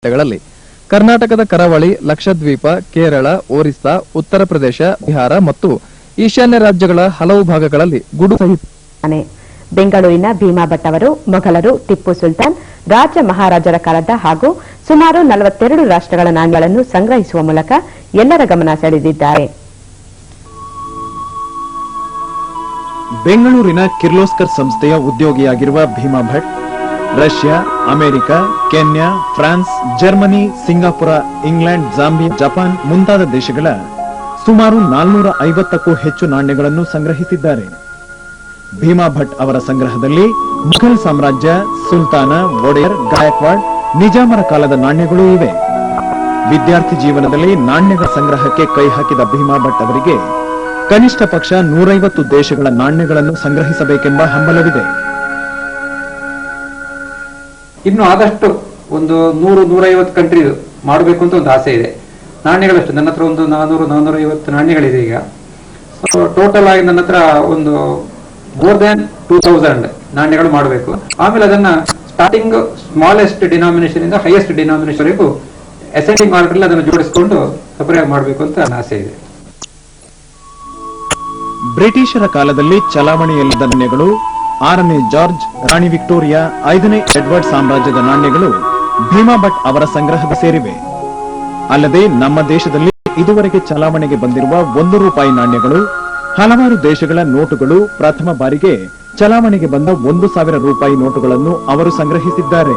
ಗಳಲ್ಲಿ ಕರ್ನಾಟಕದ ಕರಾವಳಿ, ಲಕ್ಷದ್ವೀಪ, ಕೇರಳ, ಒರಿಸ್ಸಾ, ಉತ್ತರ ಪ್ರದೇಶ, ಬಿಹಾರ ಮತ್ತು ಈಶಾನ್ಯ ರಾಜ್ಯಗಳ ಹಲವು ಭಾಗಗಳಲ್ಲಿ ಗುಡು ಸಹಿತ ಬೆಂಗಳೂರಿನ ಭೀಮಾ ಭಟ್ ಅವರು ಮೊಘಲರು, ಟಿಪ್ಪು ಸುಲ್ತಾನ್, ರಾಜ ಮಹಾರಾಜರ ಕಾಲದ ಹಾಗೂ ಸುಮಾರು 42 ರಾಷ್ಟ್ರಗಳ ನಾಣ್ಯಗಳನ್ನು ಸಂಗ್ರಹಿಸುವ ಮೂಲಕ ಎಲ್ಲರ ಗಮನ ಸೆಳೆದಿದ್ದಾರೆ. ಬೆಂಗಳೂರಿನ ಕಿರ್ಲೋಸ್ಕರ್ ಸಂಸ್ಥೆಯ ಉದ್ಯೋಗಿಯಾಗಿರುವ Bhima Bhat Russia, America, Kenya, France, Germany, Singapore, England, Zambia, Japan ಮುಂತಾದ ದೇಶಗಳ ಸುಮಾರು 450ಕ್ಕೂ ಹೆಚ್ಚು ನಾಣ್ಯಗಳನ್ನು ಸಂಗ್ರಹಿಸಿದ್ದಾರೆ. ಭೀಮಾ ಭಟ್ ಅವರ ಸಂಗ್ರಹದಲ್ಲಿ ಮುಘಲ್ ಸಾಮ್ರಾಜ್ಯ, ಸುಲ್ತಾನ, ಒಡೆಯರ್, ಗಾಯಕ್ವಾಡ್, ನಿಜಾಮರ ಕಾಲದ ನಾಣ್ಯಗಳೂ ಇವೆ. ವಿದ್ಯಾರ್ಥಿ ಜೀವನದಲ್ಲಿ ನಾಣ್ಯಗಳ ಸಂಗ್ರಹಕ್ಕೆ ಕೈ ಹಾಕಿದ ಭೀಮಾ ಭಟ್ ಅವರಿಗೆ ಕನಿಷ್ಠ ಪಕ್ಷ 150 ದೇಶಗಳ ನಾಣ್ಯಗಳನ್ನು ಸಂಗ್ರಹಿಸಬೇಕೆಂಬ ಹಂಬಲವಿದೆ. ಇನ್ನು ಆದಷ್ಟು ಒಂದು 100-150 ಕಂಟ್ರಿ ಮಾಡಬೇಕು ಅಂತ ಒಂದು ಆಸೆ ಇದೆ. ನಾಣ್ಯಗಳಷ್ಟು ನನ್ನ ಹತ್ರ ಒಂದು 400-450 ನಾಣ್ಯಗಳಿದೆ ಈಗ. ಟೋಟಲ್ ಆಗಿ ನನ್ನ ಹತ್ರ ಒಂದು ಮೋರ್ ದನ್ 2000 ನಾಣ್ಯಗಳು ಮಾಡಬೇಕು. ಆಮೇಲೆ ಅದನ್ನ ಸ್ಟಾರ್ಟಿಂಗ್ ಸ್ಮಾಲೆಸ್ಟ್ ಡಿನಾಮಿನೇಷನ್ ಇಂದ ಹೈಯೆಸ್ಟ್ ಡಿನಾಮಿನೇಷನ್ ವರೆಗೂ ಅಸೆಂಡಿಂಗ್ ಆರ್ಡರ್ ಅದನ್ನು ಜೋಡಿಸಿಕೊಂಡು ಸಪರೇಟ್ ಮಾಡಬೇಕು ಅಂತ ನನ್ನ ಆಸೆ ಇದೆ. ಬ್ರಿಟಿಷರ ಕಾಲದಲ್ಲಿ ಚಲಾವಣೆಯಲ್ಲಿದ್ದ ನಾಣ್ಯಗಳು, 6ನೇ ಜಾರ್ಜ್, ರಾಣಿ ವಿಕ್ಟೋರಿಯಾ, 5ನೇ ಎಡ್ವರ್ಡ್ ಸಾಮ್ರಾಜ್ಯದ ನಾಣ್ಯಗಳು ಭೀಮಾ ಭಟ್ ಅವರ ಸಂಗ್ರಹದ ಸೇರಿವೆ. ಅಲ್ಲದೆ ನಮ್ಮ ದೇಶದಲ್ಲಿ ಇದುವರೆಗೆ ಚಲಾವಣೆಗೆ ಬಂದಿರುವ ₹1 ನಾಣ್ಯಗಳು, ಹಲವಾರು ದೇಶಗಳ ನೋಟುಗಳು, ಪ್ರಥಮ ಬಾರಿಗೆ ಚಲಾವಣೆಗೆ ಬಂದ ₹1000 ನೋಟುಗಳನ್ನು ಅವರು ಸಂಗ್ರಹಿಸಿದ್ದಾರೆ.